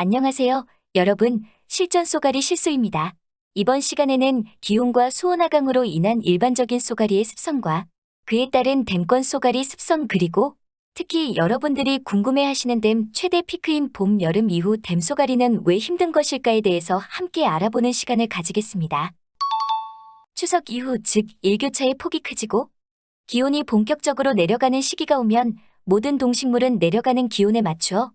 안녕하세요, 여러분. 실전 쏘가리 실소입니다. 이번 시간에는 기온과 수온 하강으로 인한 일반적인 쏘가리의 습성과 그에 따른 댐권 쏘가리 습성 그리고 특히 여러분들이 궁금해하시는 댐 최대 피크인 봄, 여름 이후 댐 쏘가리는 왜 힘든 것일까에 대해서 함께 알아보는 시간을 가지겠습니다. 추석 이후 즉 일교차의 폭이 커지고 기온이 본격적으로 내려가는 시기가 오면 모든 동식물은 내려가는 기온에 맞추어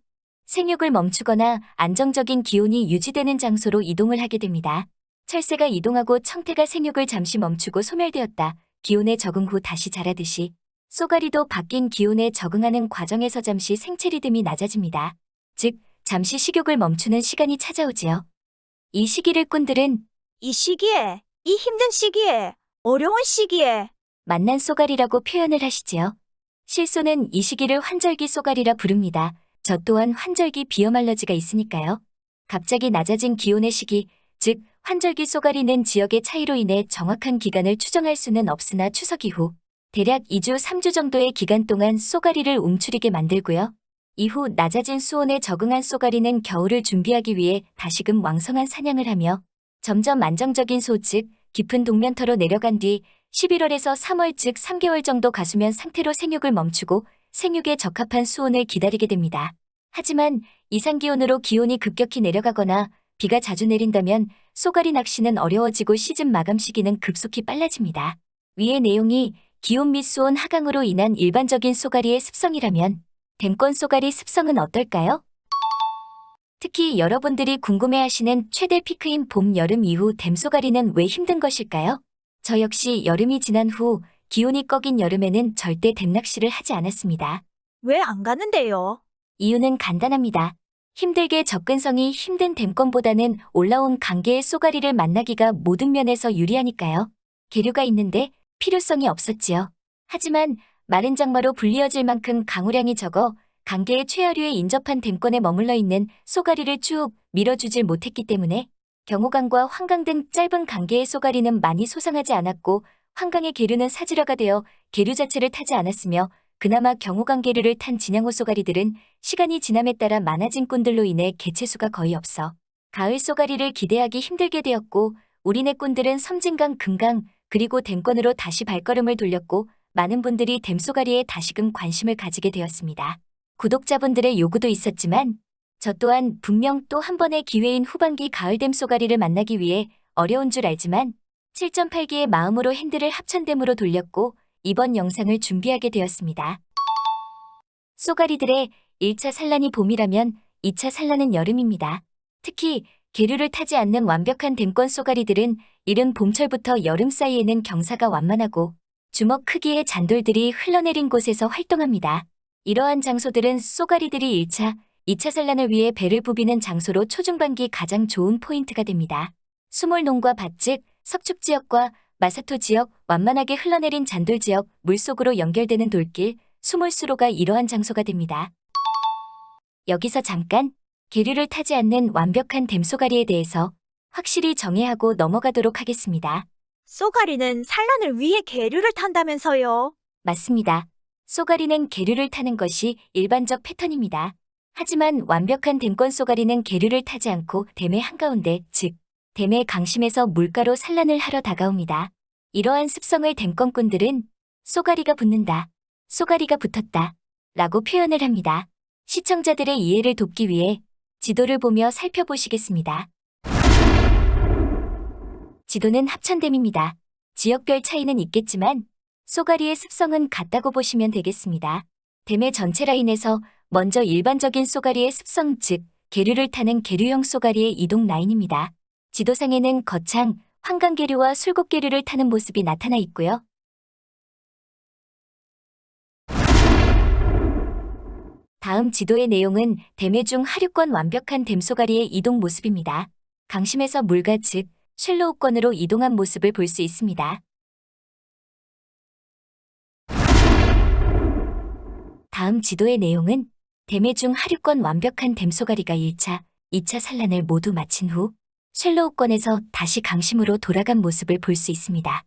생육을 멈추거나 안정적인 기온이 유지되는 장소로 이동을 하게 됩니다. 철새가 이동하고 청태가 생육을 잠시 멈추고 소멸되었다. 기온에 적응 후 다시 자라듯이 쏘가리도 바뀐 기온에 적응하는 과정에서 잠시 생체 리듬이 낮아집니다. 즉, 잠시 식욕을 멈추는 시간이 찾아오지요. 이 시기를 꾼들은 이 시기에, 이 힘든 시기에, 어려운 시기에 만난 쏘가리라고 표현을 하시지요. 실소는 이 시기를 환절기 쏘가리라 부릅니다. 저 또한 환절기 비염 알러지가 있으니까요. 갑자기 낮아진 기온의 시기, 즉 환절기 쏘가리는 지역의 차이로 인해 정확한 기간을 추정할 수는 없으나 추석 이후 대략 2주, 3주 정도의 기간 동안 쏘가리를 움츠리게 만들고요. 이후 낮아진 수온에 적응한 쏘가리는 겨울을 준비하기 위해 다시금 왕성한 사냥을 하며 점점 안정적인 소, 즉 깊은 동면터로 내려간 뒤 11월에서 3월 즉 3개월 정도 가수면 상태로 생육을 멈추고 생육에 적합한 수온을 기다리게 됩니다. 하지만 이상기온으로 기온이 급격히 내려가거나 비가 자주 내린다면 쏘가리 낚시는 어려워지고 시즌 마감 시기는 급속히 빨라집니다. 위의 내용이 기온 및 수온 하강으로 인한 일반적인 쏘가리의 습성이라면 댐권 쏘가리 습성은 어떨까요? 특히 여러분들이 궁금해하시는 최대 피크인 봄, 여름 이후 댐 쏘가리는 왜 힘든 것일까요? 저 역시 여름이 지난 후 기온이 꺼긴 여름에는 절대 댐 낚시를 하지 않았습니다. 왜 안 가는데요? 이유는 간단합니다. 힘들게 접근성이 힘든 댐권보다는 올라온 강계의 쏘가리를 만나기가 모든 면에서 유리하니까요. 계류가 있는데 필요성이 없었지요. 하지만 마른 장마로 불리어질 만큼 강우량이 적어 강계의 최하류에 인접한 댐권에 머물러 있는 쏘가리를 쭉 밀어주질 못했기 때문에 경호강과 환강 등 짧은 강계의 쏘가리는 많이 소상하지 않았고 환강의 계류는 사지라가 되어 계류 자체를 타지 않았으며 그나마 경호강 계류를 탄 진양호 쏘가리들은 시간이 지남에 따라 많아진 꾼들로 인해 개체수가 거의 없어 가을 쏘가리를 기대하기 힘들게 되었고 우리네 꾼들은 섬진강, 금강 그리고 댐권으로 다시 발걸음을 돌렸고 많은 분들이 댐 쏘가리에 다시금 관심을 가지게 되었습니다. 구독자분들의 요구도 있었지만 저 또한 분명 또 한 번의 기회인 후반기 가을 댐 쏘가리를 만나기 위해 어려운 줄 알지만 7.8기의 마음으로 핸들을 합천댐으로 돌렸고 이번 영상을 준비하게 되었습니다. 쏘가리들의 1차 산란이 봄이라면 2차 산란은 여름입니다. 특히 계류를 타지 않는 완벽한 댐권 쏘가리들은 이른 봄철부터 여름 사이에는 경사가 완만하고 주먹 크기의 잔돌들이 흘러내린 곳에서 활동합니다. 이러한 장소들은 쏘가리들이 1차, 2차 산란을 위해 배를 부비는 장소로 초중반기 가장 좋은 포인트가 됩니다. 수몰농과 밭 즉 석축 지역과 마사토 지역, 완만하게 흘러내린 잔돌 지역, 물속으로 연결되는 돌길, 수몰수로가 이러한 장소가 됩니다. 여기서 잠깐 계류를 타지 않는 완벽한 댐 쏘가리에 대해서 확실히 정의하고 넘어가도록 하겠습니다. 쏘가리는 산란을 위해 계류를 탄다면서요? 맞습니다. 쏘가리는 계류를 타는 것이 일반적 패턴입니다. 하지만 완벽한 댐권 쏘가리는 계류를 타지 않고 댐의 한가운데, 즉 댐의 강심에서 물가로 산란을 하러 다가옵니다. 이러한 습성을 댐권꾼들은 쏘가리가 붙는다, 쏘가리가 붙었다 라고 표현을 합니다. 시청자들의 이해를 돕기 위해 지도를 보며 살펴보시겠습니다. 지도는 합천댐입니다. 지역별 차이는 있겠지만 쏘가리의 습성은 같다고 보시면 되겠습니다. 댐의 전체 라인에서 먼저 일반적인 쏘가리의 습성 즉 계류를 타는 계류형 쏘가리의 이동 라인입니다. 지도상에는 거창, 환강계류와 술곡계류를 타는 모습이 나타나 있고요. 다음 지도의 내용은 댐의 중 하류권 완벽한 댐 쏘가리의 이동 모습입니다. 강심에서 물가 즉 쉘로우권으로 이동한 모습을 볼 수 있습니다. 다음 지도의 내용은 댐의 중 하류권 완벽한 댐 쏘가리가 1차, 2차 산란을 모두 마친 후 쉘로우권에서 다시 강심으로 돌아간 모습을 볼 수 있습니다.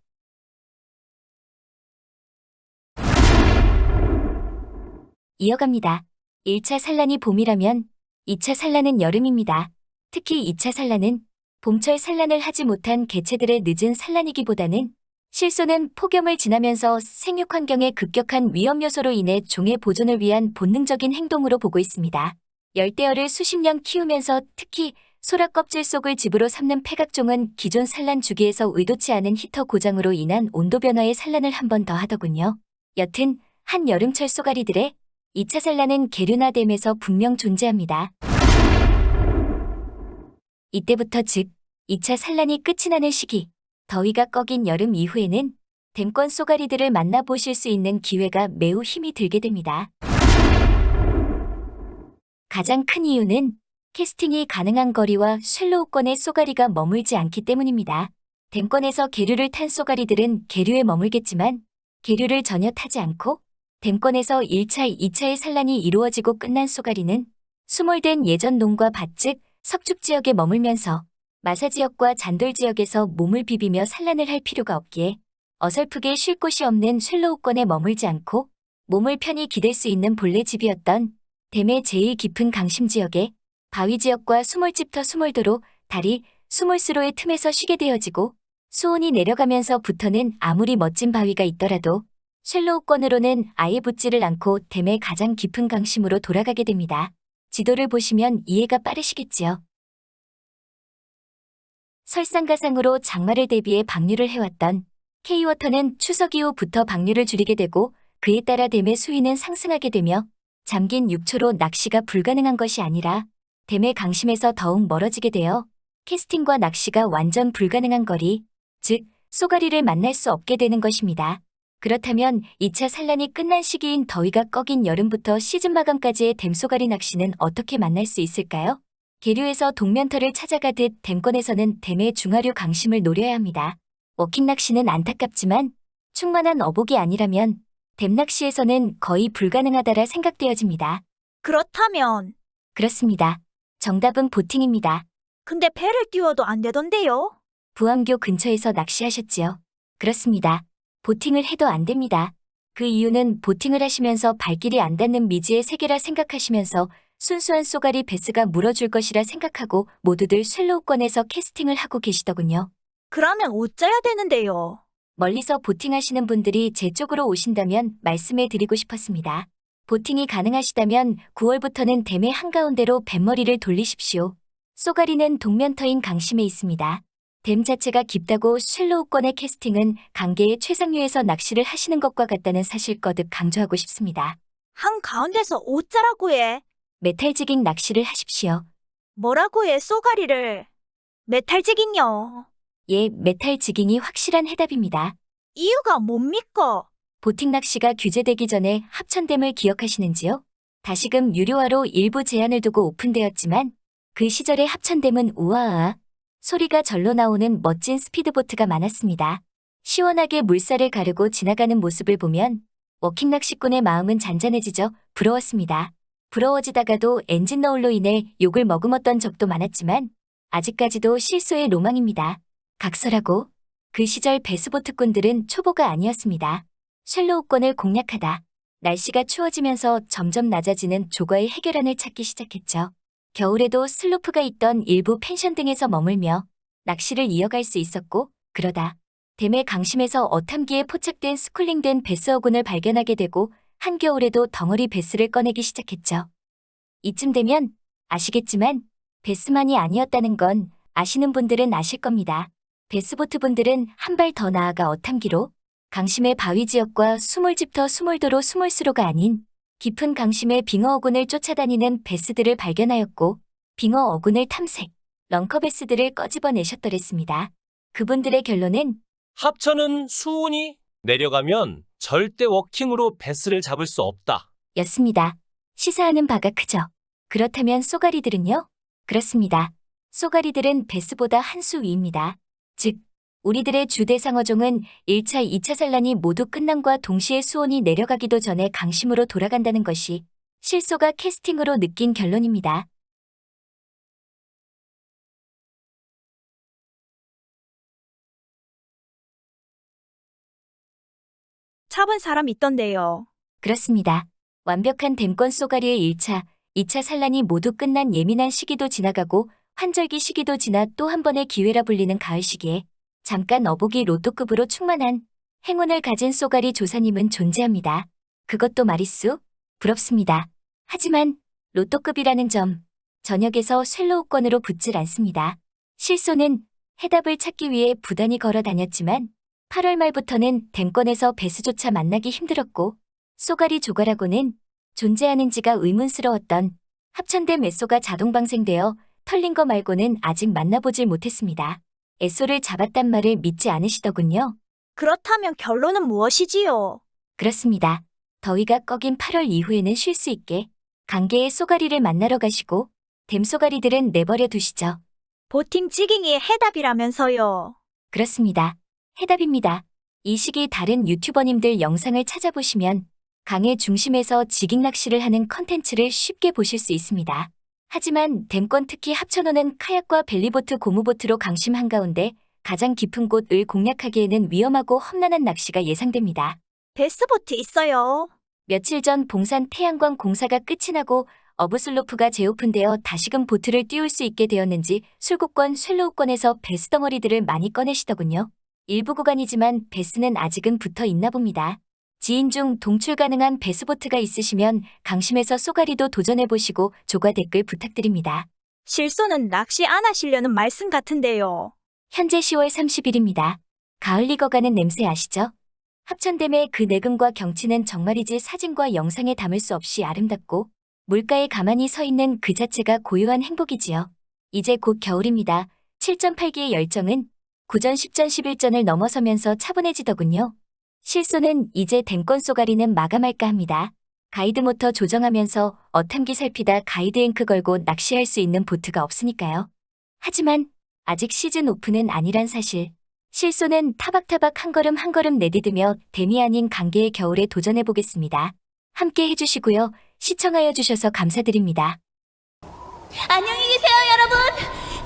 이어갑니다. 1차 산란이 봄이라면 2차 산란은 여름입니다. 특히 2차 산란은 봄철 산란을 하지 못한 개체들의 늦은 산란이기보다는 실소는 폭염을 지나면서 생육 환경의 급격한 위험 요소로 인해 종의 보존을 위한 본능적인 행동으로 보고 있습니다. 열대어를 수십 년 키우면서 특히 소라 껍질 속을 집으로 삼는 패각종은 기존 산란 주기에서 의도치 않은 히터 고장으로 인한 온도 변화의 산란을 한 번 더 하더군요. 여튼 한 여름철 쏘가리들의 2차 산란은 계류나댐에서 분명 존재합니다. 이때부터 즉 2차 산란이 끝이 나는 시기, 더위가 꺼긴 여름 이후에는 댐권 쏘가리들을 만나보실 수 있는 기회가 매우 힘이 들게 됩니다. 가장 큰 이유는 캐스팅이 가능한 거리와 쉘로우권의 쏘가리가 머물지 않기 때문입니다. 댐권에서 계류를 탄 쏘가리들은 계류에 머물겠지만 계류를 전혀 타지 않고 댐권에서 1차, 2차의 산란이 이루어지고 끝난 쏘가리는 수몰된 예전 농과 밭 즉 석축 지역에 머물면서 마사 지역과 잔돌 지역에서 몸을 비비며 산란을 할 필요가 없기에 어설프게 쉴 곳이 없는 쉘로우권에 머물지 않고 몸을 편히 기댈 수 있는 본래 집이었던 댐의 제일 깊은 강심 지역에 바위 지역과 수몰집터 수몰도로, 다리, 수몰수로의 틈에서 쉬게 되어지고 수온이 내려가면서부터는 아무리 멋진 바위가 있더라도 쉘로우권으로는 아예 붙지를 않고 댐의 가장 깊은 강심으로 돌아가게 됩니다. 지도를 보시면 이해가 빠르시겠지요. 설상가상으로 장마를 대비해 방류를 해왔던 K워터는 추석 이후부터 방류를 줄이게 되고 그에 따라 댐의 수위는 상승하게 되며 잠긴 육초로 낚시가 불가능한 것이 아니라 댐의 강심에서 더욱 멀어지게 되어 캐스팅과 낚시가 완전 불가능한 거리, 즉 쏘가리를 만날 수 없게 되는 것입니다. 그렇다면 2차 산란이 끝난 시기인 더위가 꺼긴 여름부터 시즌 마감까지의 댐 쏘가리 낚시는 어떻게 만날 수 있을까요? 계류에서 동면터를 찾아가듯 댐권에서는 댐의 중하류 강심을 노려야 합니다. 워킹 낚시는 안타깝지만 충만한 어복이 아니라면 댐 낚시에서는 거의 불가능하다라 생각되어집니다. 그렇다면, 그렇습니다. 정답은 보팅입니다. 근데 배를 띄워도 안 되던데요? 부암교 근처에서 낚시하셨지요? 그렇습니다. 보팅을 해도 안 됩니다. 그 이유는 보팅을 하시면서 발길이 안 닿는 미지의 세계라 생각하시면서 순수한 쏘가리 베스가 물어줄 것이라 생각하고 모두들 쉘로우권에서 캐스팅을 하고 계시더군요. 그러면 어쩌야 되는데요? 멀리서 보팅하시는 분들이 제 쪽으로 오신다면 말씀해 드리고 싶었습니다. 보팅이 가능하시다면 9월부터는 댐의 한가운데로 뱃머리를 돌리십시오. 쏘가리는 동면터인 강심에 있습니다. 댐 자체가 깊다고 쉘로우권의 캐스팅은 강계의 최상류에서 낚시를 하시는 것과 같다는 사실 거듭 강조하고 싶습니다. 한가운데서 어쩌라고 해? 메탈지깅 낚시를 하십시오. 뭐라고 해, 쏘가리를? 메탈지깅요. 예, 메탈지깅이 확실한 해답입니다. 이유가 뭡니까? 보팅 낚시가 규제되기 전에 합천댐을 기억하시는지요? 다시금 유료화로 일부 제한을 두고 오픈되었지만 그 시절의 합천댐은 우아아 소리가 절로 나오는 멋진 스피드보트가 많았습니다. 시원하게 물살을 가르고 지나가는 모습을 보면 워킹 낚시꾼의 마음은 잔잔해지죠. 부러웠습니다. 부러워지다가도 엔진 너울로 인해 욕을 머금었던 적도 많았지만 아직까지도 실소의 로망입니다. 각설하고 그 시절 베스보트꾼들은 초보가 아니었습니다. 쉘로우권을 공략하다 날씨가 추워지면서 점점 낮아지는 조과의 해결안을 찾기 시작했죠. 겨울에도 슬로프가 있던 일부 펜션 등에서 머물며 낚시를 이어갈 수 있었고 그러다 댐의 강심에서 어탐기에 포착된 스쿨링된 베스 어군을 발견하게 되고 한겨울에도 덩어리 베스를 꺼내기 시작했죠. 이쯤 되면 아시겠지만 베스만이 아니었다는 건 아시는 분들은 아실 겁니다. 베스보트 분들은 한 발 더 나아가 어탐기로 강심의 바위 지역과 수몰집터 수몰도로 수몰수로가 아닌 깊은 강심의 빙어 어군을 쫓아다니는 베스들을 발견하였고 빙어 어군을 탐색, 런커 베스들을 꺼집어내셨더랬습니다. 그분들의 결론은 합천은 수온이 내려가면 절대 워킹으로 베스를 잡을 수 없다. 였습니다. 시사하는 바가 크죠. 그렇다면 쏘가리들은요? 그렇습니다. 쏘가리들은 베스보다 한 수 위입니다. 즉, 우리들의 주대상어종은 1차, 2차 산란이 모두 끝남과 동시에 수온이 내려가기도 전에 강심으로 돌아간다는 것이 실소가 캐스팅으로 느낀 결론입니다. 잡은 사람 있던데요. 그렇습니다. 완벽한 댐권 쏘가리의 1차, 2차 산란이 모두 끝난 예민한 시기도 지나가고 환절기 시기도 지나 또 한 번의 기회라 불리는 가을 시기에 잠깐 어복이 로또급으로 충만한 행운을 가진 쏘가리 조사님은 존재합니다. 그것도 마리수? 부럽습니다. 하지만 로또급이라는 점, 저녁에서 쇠로우권으로 붙질 않습니다. 실소는 해답을 찾기 위해 부단히 걸어 다녔지만 8월 말부터는 댐권에서 배수조차 만나기 힘들었고 쏘가리 조가라고는 존재하는지가 의문스러웠던 합천댐 에쏘가 자동 방생되어 털린 거 말고는 아직 만나보질 못했습니다. 에쏘를 잡았단 말을 믿지 않으시더군요. 그렇다면 결론은 무엇이지요? 그렇습니다. 더위가 꺼긴 8월 이후에는 쉴 수 있게 강계의 쏘가리를 만나러 가시고 댐 쏘가리들은 내버려 두시죠. 보팅 찌깅이 해답이라면서요. 그렇습니다. 해답입니다. 이 시기 다른 유튜버님들 영상을 찾아보시면 강의 중심에서 지깅 낚시를 하는 컨텐츠를 쉽게 보실 수 있습니다. 하지만 댐권 특히 합천호는 카약과 벨리보트 고무보트로 강심 한가운데 가장 깊은 곳을 공략하기에는 위험하고 험난한 낚시가 예상됩니다. 베스보트 있어요. 며칠 전 봉산 태양광 공사가 끝이 나고 어부슬로프가 재오픈되어 다시금 보트를 띄울 수 있게 되었는지 술국권, 쇠로우권에서 배스 덩어리들을 많이 꺼내시더군요. 일부 구간이지만 배스는 아직은 붙어 있나 봅니다. 지인 중 동출 가능한 배스보트가 있으시면 강심에서 쏘가리도 도전해보시고 조가 댓글 부탁드립니다. 실소는 낚시 안 하시려는 말씀 같은데요. 현재 10월 30일입니다. 가을 익어가는 냄새 아시죠? 합천댐의 그 내금과 경치는 정말이지 사진과 영상에 담을 수 없이 아름답고 물가에 가만히 서 있는 그 자체가 고요한 행복이지요. 이제 곧 겨울입니다. 7.8기의 열정은 9전, 10전, 11전을 넘어서면서 차분해지더군요. 실소는 이제 댐권 쏘가리는 마감할까 합니다. 가이드 모터 조정하면서 어탐기 살피다 가이드 앵크 걸고 낚시할 수 있는 보트가 없으니까요. 하지만 아직 시즌 오프는 아니란 사실. 실소는 타박타박 한 걸음 한 걸음 내디디며 댐이 아닌 강계의 겨울에 도전해보겠습니다. 함께 해주시고요. 시청하여 주셔서 감사드립니다. 안녕히 계세요, 여러분.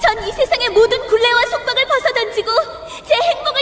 전 이 세상의 모든 굴레와 속박을 벗어던지고 제 행복